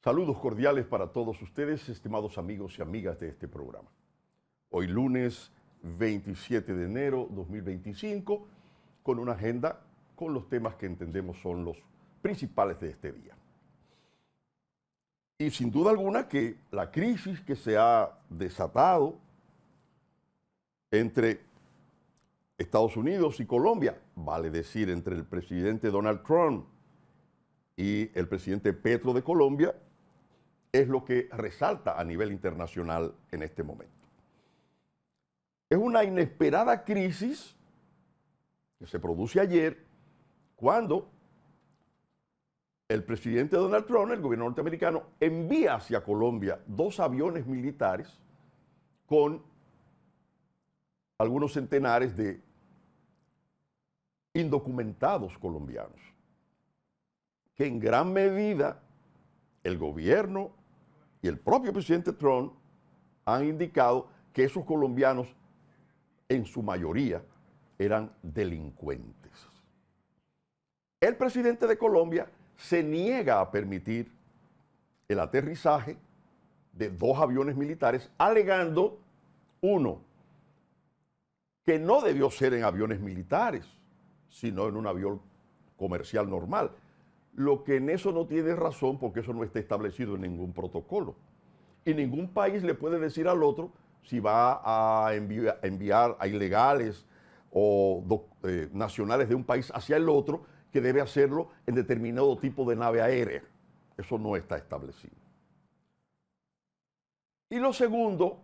Saludos cordiales para todos ustedes, estimados amigos y amigas de este programa. Hoy lunes 27 de enero 2025, con una agenda con los temas que entendemos son los principales de este día. Y sin duda alguna que la crisis que se ha desatado entre Estados Unidos y Colombia, vale decir, entre el presidente Donald Trump y el presidente Petro de Colombia, es lo que resalta a nivel internacional en este momento. Es una inesperada crisis que se produce ayer cuando el presidente Donald Trump, el gobierno norteamericano, envía hacia Colombia 2 aviones militares con algunos centenares de indocumentados colombianos, que en gran medida el gobierno y el propio presidente Trump han indicado que esos colombianos, en su mayoría, eran delincuentes. El presidente de Colombia se niega a permitir el aterrizaje de 2 aviones militares, alegando, uno, que no debió ser en aviones militares, sino en un avión comercial normal. Lo que en eso no tiene razón, porque eso no está establecido en ningún protocolo. Y ningún país le puede decir al otro si va a enviar a ilegales o nacionales de un país hacia el otro, que debe hacerlo en determinado tipo de nave aérea. Eso no está establecido. Y lo segundo,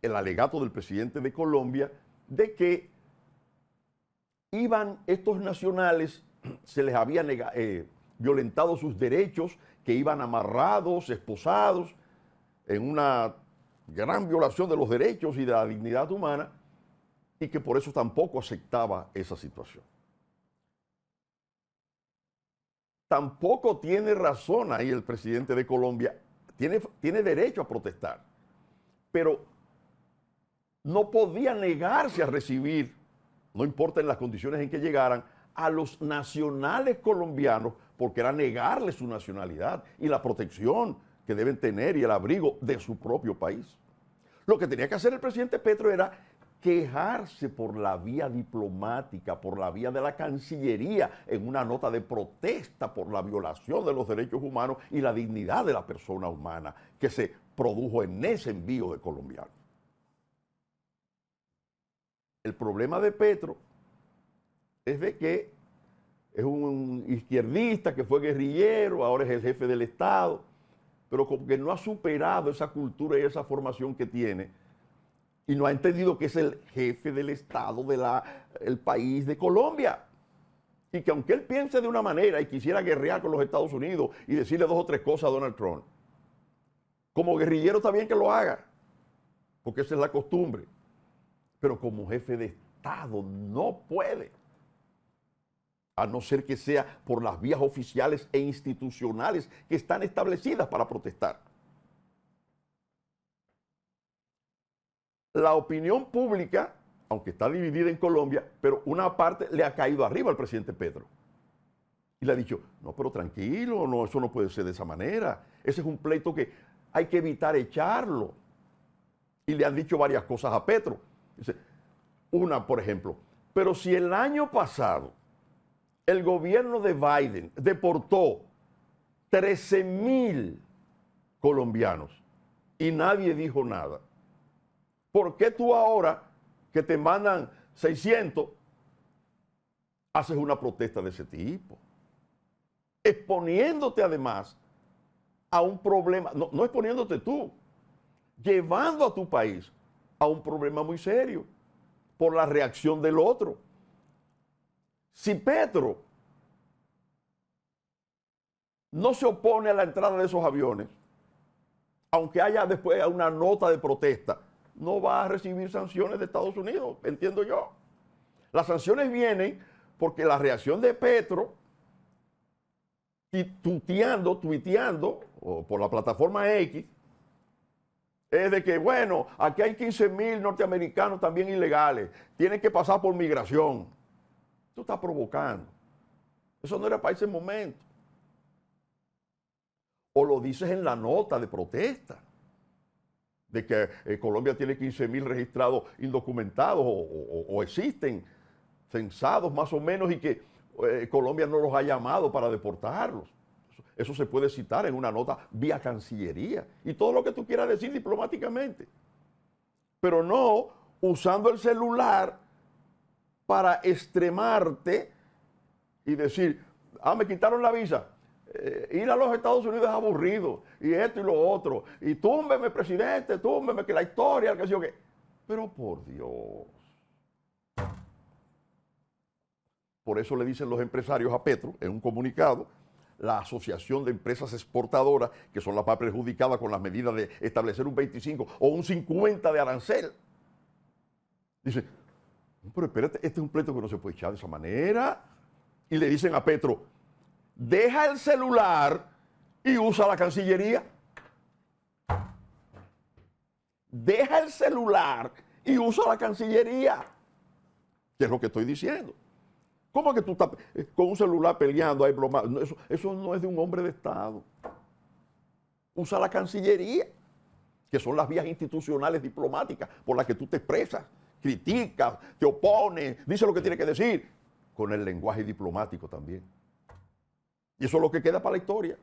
el alegato del presidente de Colombia de que iban estos nacionales, se les había violentado sus derechos, que iban amarrados, esposados, en una gran violación de los derechos y de la dignidad humana, y que por eso tampoco aceptaba esa situación. Tampoco tiene razón ahí el presidente de Colombia, tiene derecho a protestar, pero no podía negarse a recibir, no importa en las condiciones en que llegaran, a los nacionales colombianos, porque era negarles su nacionalidad y la protección que deben tener y el abrigo de su propio país. Lo que tenía que hacer el presidente Petro era quejarse por la vía diplomática, por la vía de la Cancillería, en una nota de protesta por la violación de los derechos humanos y la dignidad de la persona humana que se produjo en ese envío de colombianos. El problema de Petro es de que es un izquierdista que fue guerrillero, ahora es el jefe del Estado, pero como que no ha superado esa cultura y esa formación que tiene y no ha entendido que es el jefe del Estado del país de Colombia. Y que aunque él piense de una manera y quisiera guerrear con los Estados Unidos y decirle 2 o 3 cosas a Donald Trump, como guerrillero está bien que lo haga, porque esa es la costumbre. Pero como jefe de Estado no puede, a no ser que sea por las vías oficiales e institucionales que están establecidas para protestar. La opinión pública, aunque está dividida en Colombia, pero una parte le ha caído arriba al presidente Petro. Y le ha dicho, no, pero tranquilo, no, eso no puede ser de esa manera. Ese es un pleito que hay que evitar echarlo. Y le han dicho varias cosas a Petro. Dice, una, por ejemplo, pero si el año pasado el gobierno de Biden deportó 13,000 colombianos y nadie dijo nada, ¿por qué tú ahora que te mandan 600 haces una protesta de ese tipo? Exponiéndote además a un problema, no exponiéndote tú, llevando a tu país a un problema muy serio por la reacción del otro. Si Petro no se opone a la entrada de esos aviones, aunque haya después una nota de protesta, no va a recibir sanciones de Estados Unidos, entiendo yo. Las sanciones vienen porque la reacción de Petro, tuiteando, o por la plataforma X, es de que, bueno, aquí hay 15,000 norteamericanos también ilegales, tienen que pasar por migración. Tú estás provocando. Eso no era para ese momento. o lo dices en la nota de protesta, de que Colombia tiene 15.000 registrados indocumentados o existen censados más o menos y que Colombia no los ha llamado para deportarlos. Eso se puede citar en una nota vía Cancillería y todo lo que tú quieras decir diplomáticamente. Pero no usando el celular para extremarte y decir, me quitaron la visa. Ir a los Estados Unidos es aburrido, y esto y lo otro, y túmbeme, presidente, túmbeme, que la historia, que sé yo qué. Pero por Dios. Por eso le dicen los empresarios a Petro, en un comunicado, la Asociación de Empresas Exportadoras, que son las más perjudicadas con las medidas de establecer un 25 o un 50 de arancel. Dice, pero espérate, este es un pleito que no se puede echar de esa manera. Y le dicen a Petro, deja el celular y usa la Cancillería. Deja el celular y usa la Cancillería. ¿Qué es lo que estoy diciendo? ¿Cómo que tú estás con un celular peleando ahí? Eso no es de un hombre de Estado. Usa la Cancillería, que son las vías institucionales diplomáticas por las que tú te expresas, criticas, te opones, dices lo que tienes que decir, con el lenguaje diplomático también. Y eso es lo que queda para la historia.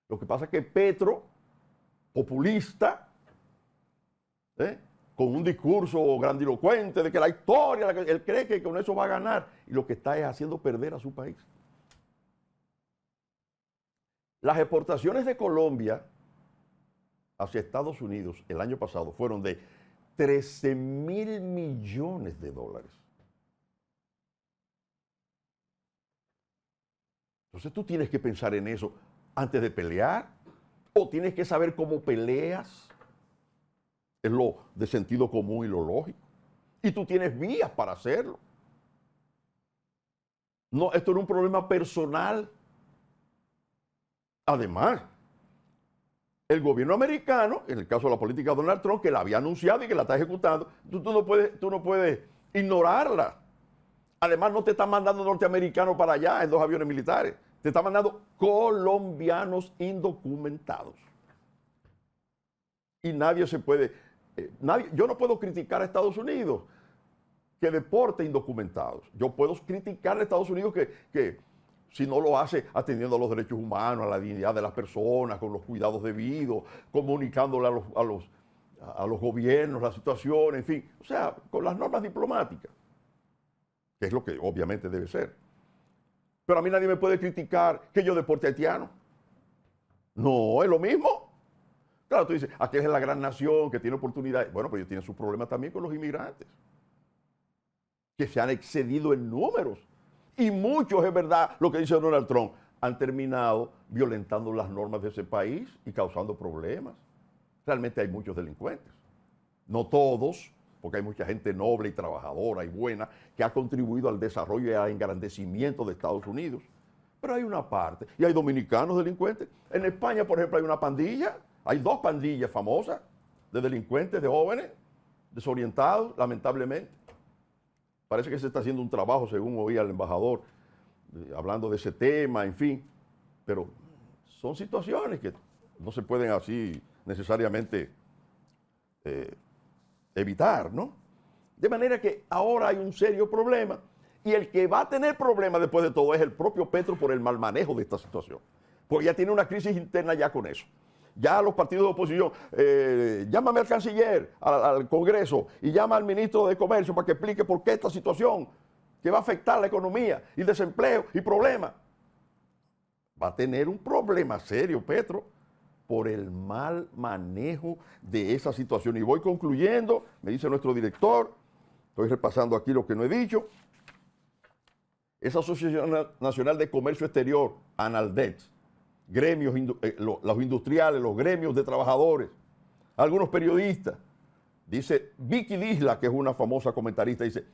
Lo que pasa es que Petro, populista, con un discurso grandilocuente de que la historia, él cree que con eso va a ganar, y lo que está es haciendo perder a su país. Las exportaciones de Colombia hacia Estados Unidos el año pasado fueron de 13.000 millones de dólares. Entonces tú tienes que pensar en eso antes de pelear, o tienes que saber cómo peleas. Es lo de sentido común y lo lógico. Y tú tienes vías para hacerlo. No, esto no es un problema personal. Además, el gobierno americano, en el caso de la política de Donald Trump, que la había anunciado y que la está ejecutando, tú no puedes ignorarla. Además, no te están mandando norteamericanos para allá en 2 aviones militares. Te están mandando colombianos indocumentados. Y nadie se puede... yo no puedo criticar a Estados Unidos que deporte indocumentados. Yo puedo criticar a Estados Unidos que si no lo hace atendiendo a los derechos humanos, a la dignidad de las personas, con los cuidados debidos, comunicándole a los gobiernos la situación, en fin. O sea, con las normas diplomáticas, que es lo que obviamente debe ser. Pero a mí nadie me puede criticar que yo deporte haitiano. No, es lo mismo. Claro, tú dices, aquí es la gran nación que tiene oportunidades. Bueno, pero ellos tienen sus problemas también con los inmigrantes, que se han excedido en números. Y muchos, es verdad, lo que dice Donald Trump, han terminado violentando las normas de ese país y causando problemas. Realmente hay muchos delincuentes. No todos, porque hay mucha gente noble y trabajadora y buena que ha contribuido al desarrollo y al engrandecimiento de Estados Unidos. Pero hay una parte, y hay dominicanos delincuentes. En España, por ejemplo, hay una pandilla, hay 2 pandillas famosas de delincuentes, de jóvenes, desorientados, lamentablemente. Parece que se está haciendo un trabajo, según oí al embajador, hablando de ese tema, en fin. Pero son situaciones que no se pueden así necesariamente evitar, ¿no? De manera que ahora hay un serio problema, y el que va a tener problemas después de todo es el propio Petro por el mal manejo de esta situación. Porque ya tiene una crisis interna ya con eso. Ya los partidos de oposición, llámame al canciller, al Congreso, y llama al ministro de Comercio para que explique por qué esta situación que va a afectar la economía y desempleo y problemas. Va a tener un problema serio, Petro, por el mal manejo de esa situación. Y voy concluyendo, me dice nuestro director, estoy repasando aquí lo que no he dicho. Esa Asociación Nacional de Comercio Exterior, ANALDEX, gremios, los industriales, los gremios de trabajadores, algunos periodistas. Dice Vicky Disla, que es una famosa comentarista, dice,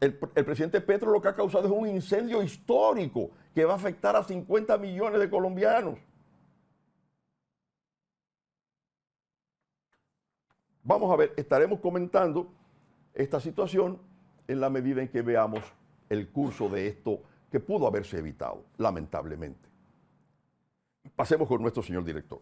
el presidente Petro lo que ha causado es un incendio histórico que va a afectar a 50 millones de colombianos. Vamos a ver, estaremos comentando esta situación en la medida en que veamos el curso de esto que pudo haberse evitado, lamentablemente. Pasemos con nuestro señor director.